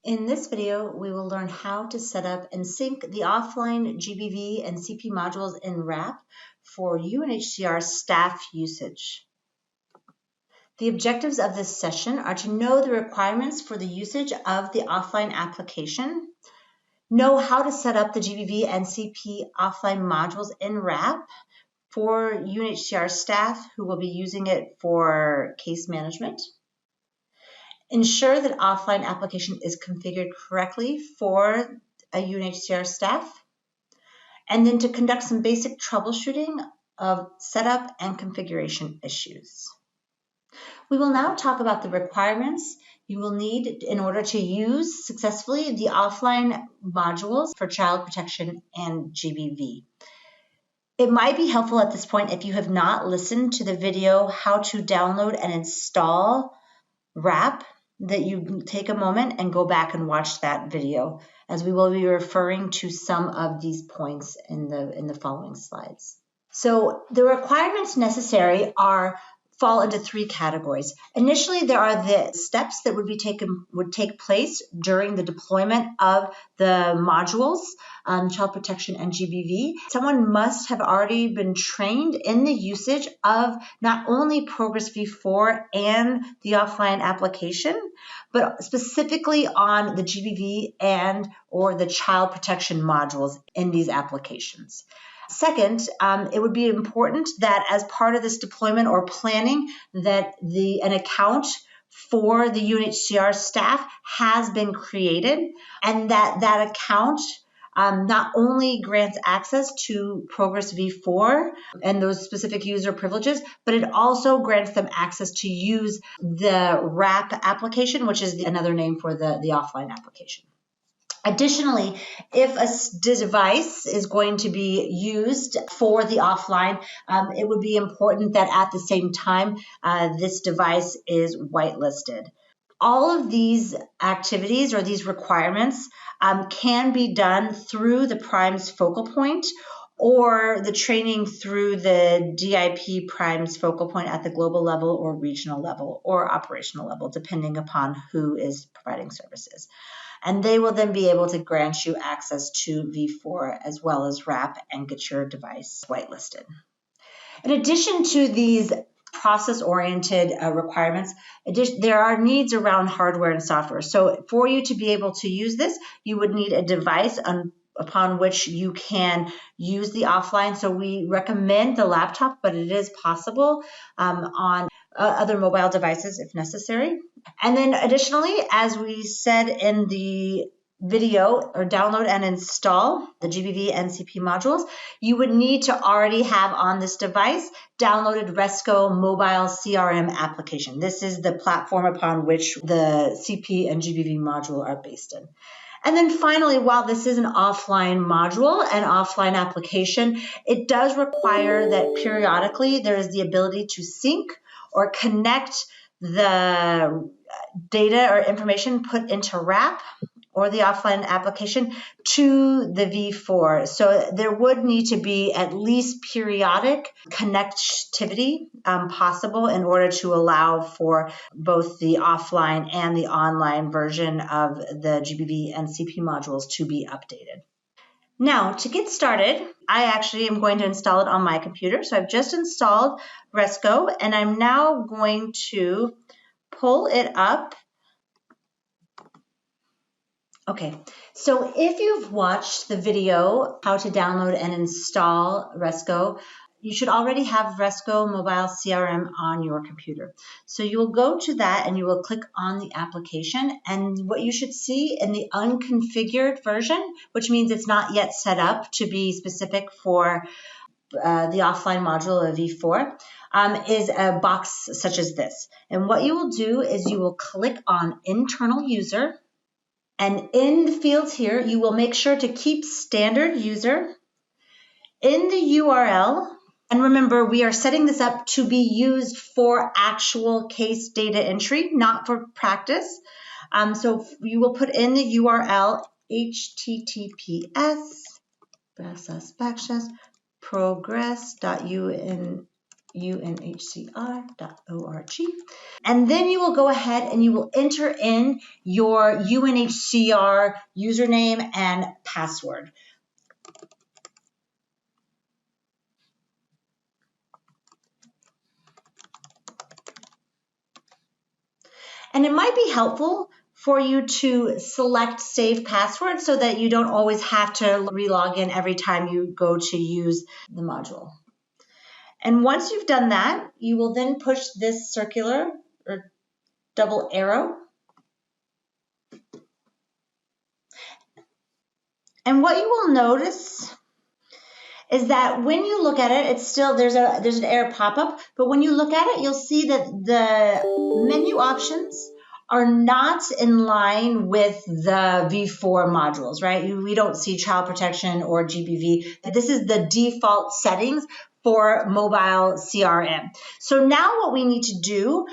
In this video, we will learn how to set up and sync the offline GBV and CP modules in RAP for UNHCR staff usage. The objectives of this session are to know the requirements for the usage of the offline application, know how to set up the GBV and CP offline modules in RAP for UNHCR staff who will be using it for case management, ensure that offline application is configured correctly for a UNHCR staff, and then to conduct some basic troubleshooting of setup and configuration issues. We will now talk about the requirements you will need in order to use successfully the offline modules for child protection and GBV. It might be helpful at this point if you have not listened to the video how to download and install RAP, that you take a moment and go back and watch that video, as we will be referring to some of these points in the following slides. So the requirements necessary fall into three categories. Initially, there are the steps that would take place during the deployment of the modules, child protection and GBV. Someone must have already been trained in the usage of not only Progress V4 and the offline application, but specifically on the GBV and or the child protection modules in these applications. Second, it would be important that as part of this deployment or planning that an account for the UNHCR staff has been created, and that account not only grants access to Progress V4 and those specific user privileges, but it also grants them access to use the RAP application, which is another name for the offline application. Additionally, if a device is going to be used for the offline, it would be important that at the same time, this device is whitelisted. All of these activities or these requirements can be done through the Primes focal point or the training through the DIP Primes focal point at the global level or regional level or operational level, depending upon who is providing services. And they will then be able to grant you access to V4 as well as RAP and get your device whitelisted. In addition to these process-oriented requirements, there are needs around hardware and software. So for you to be able to use this, you would need a device upon which you can use the offline. So we recommend the laptop, but it is possible on other mobile devices if necessary. And then additionally, as we said in the video, or download and install the GBV and CP modules, you would need to already have on this device downloaded Resco mobile CRM application. This is the platform upon which the CP and GBV module are based in. And then finally, while this is an offline module and offline application, it does require that periodically there is the ability to sync or connect the data or information put into RAP or the offline application to the V4. So there would need to be at least periodic connectivity possible in order to allow for both the offline and the online version of the GBV and CP modules to be updated. Now, to get started, I actually am going to install it on my computer. So I've just installed Resco, and I'm now going to pull it up. Okay, so if you've watched the video, how to download and install Resco, you should already have Resco Mobile CRM on your computer. So you will go to that and you will click on the application, and what you should see in the unconfigured version, which means it's not yet set up to be specific for the offline module of V4, is a box such as this. And what you will do is you will click on internal user, and in the fields here, you will make sure to keep standard user in the URL. And remember, we are setting this up to be used for actual case data entry, not for practice. So you will put in the URL https:// progress.un unhcr.org. And then you will go ahead and you will enter in your UNHCR username and password. And it might be helpful for you to select save password so that you don't always have to re-log in every time you go to use the module. And once you've done that, you will then push this circular or double arrow. And what you will notice is that when you look at it, it's still, there's an error pop-up, but when you look at it, you'll see that the menu options are not in line with the V4 modules, right? We don't see child protection or GBV. This is the default settings for mobile CRM. So now what we need to do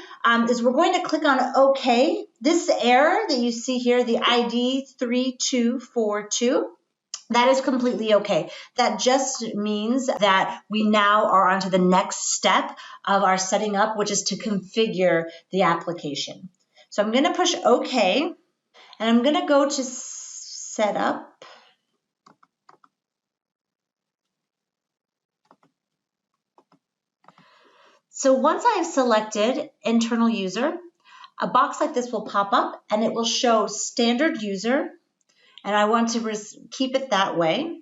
is we're going to click on OK. This error that you see here, the ID 3242, that is completely okay. That just means that we now are on to the next step of our setting up, which is to configure the application. So I'm going to push OK, and I'm going to go to Setup. So once I have selected internal user, a box like this will pop up and it will show standard user, and I want to keep it that way.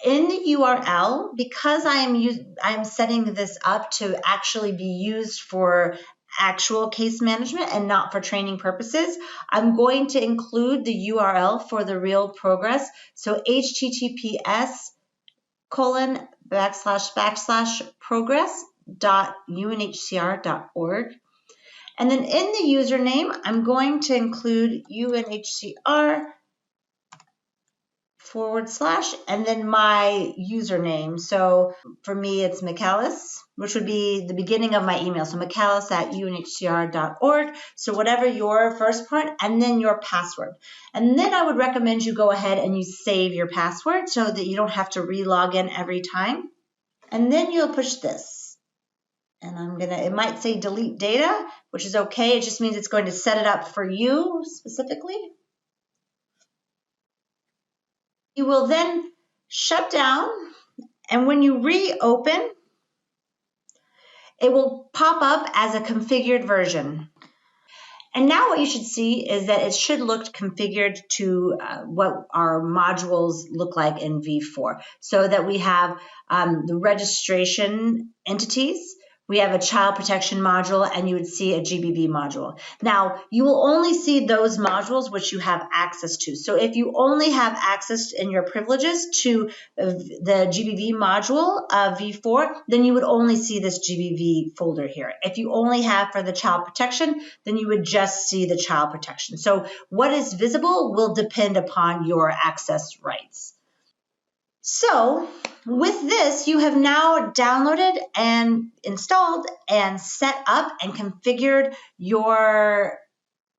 In the URL, because I'm setting this up to actually be used for actual case management and not for training purposes, I'm going to include the URL for the real progress. So https://progress.unhcr.org. And then in the username, I'm going to include UNHCR / and then my username. So for me, it's Michaelis, which would be the beginning of my email. So michaelis@unhcr.org. So whatever your first part, and then your password. And then I would recommend you go ahead and you save your password so that you don't have to re-log in every time. And then you'll push this. And it might say delete data, which is okay. It just means it's going to set it up for you specifically. You will then shut down, and when you reopen, it will pop up as a configured version. And now what you should see is that it should look configured to what our modules look like in V4. So that we have the registration entities, we have a child protection module, and you would see a GBV module. Now, you will only see those modules which you have access to. So if you only have access in your privileges to the GBV module of V4, then you would only see this GBV folder here. If you only have for the child protection, then you would just see the child protection. So what is visible will depend upon your access rights. So with this, you have now downloaded and installed and set up and configured your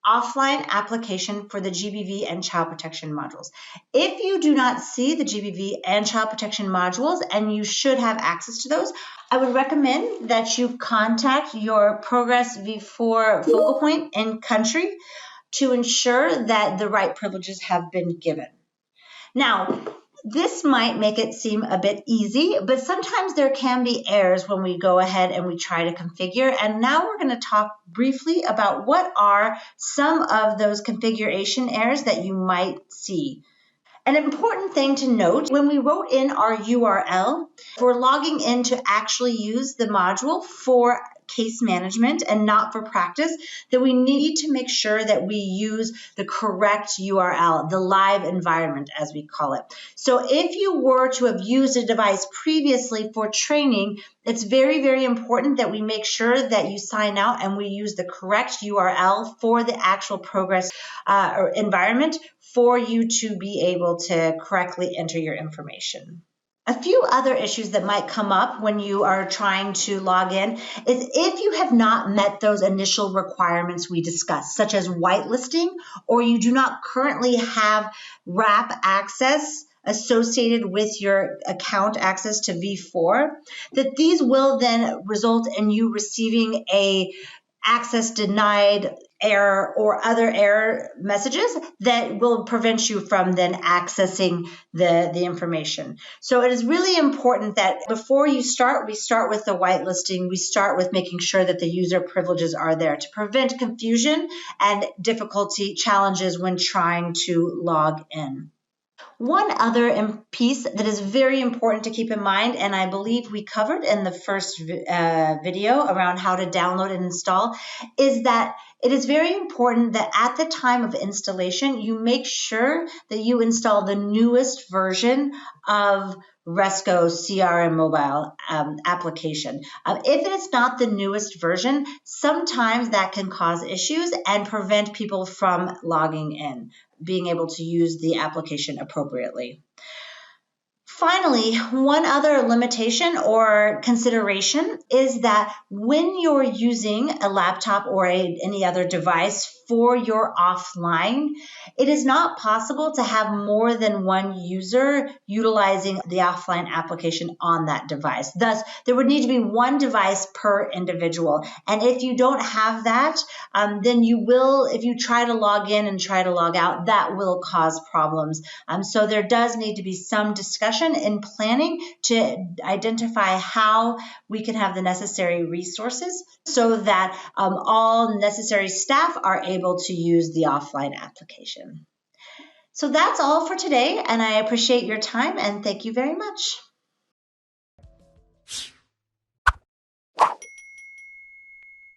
offline application for the GBV and child protection modules. If you do not see the GBV and child protection modules, and you should have access to those, I would recommend that you contact your Progress V4 focal point in country to ensure that the right privileges have been given. Now, this might make it seem a bit easy, but sometimes there can be errors when we go ahead and we try to configure. And now we're going to talk briefly about what are some of those configuration errors that you might see. An important thing to note, when we wrote in our URL, if we're logging in to actually use the module for case management and not for practice, then we need to make sure that we use the correct URL, the live environment as we call it. So if you were to have used a device previously for training, it's very, very important that we make sure that you sign out and we use the correct URL for the actual progress or environment for you to be able to correctly enter your information. A few other issues that might come up when you are trying to log in is if you have not met those initial requirements we discussed, such as whitelisting, or you do not currently have wrap access associated with your account access to V4, that these will then result in you receiving a access denied error or other error messages that will prevent you from then accessing the information. So it is really important that before you start, we start with the whitelisting. We start with making sure that the user privileges are there to prevent confusion and difficulty challenges when trying to log in. One other piece that is very important to keep in mind, and I believe we covered in the first video around how to download and install, is that it is very important that at the time of installation, you make sure that you install the newest version of Resco CRM mobile application. If it is not the newest version, sometimes that can cause issues and prevent people from logging in, being able to use the application appropriately. Finally, one other limitation or consideration is that when you're using a laptop or any other device for your offline, it is not possible to have more than one user utilizing the offline application on that device. Thus, there would need to be one device per individual. And if you don't have that, then you will, if you try to log in and try to log out, that will cause problems. So there does need to be some discussion in planning to identify how we can have the necessary resources so that all necessary staff are able to use the offline application. So that's all for today, and I appreciate your time and thank you very much.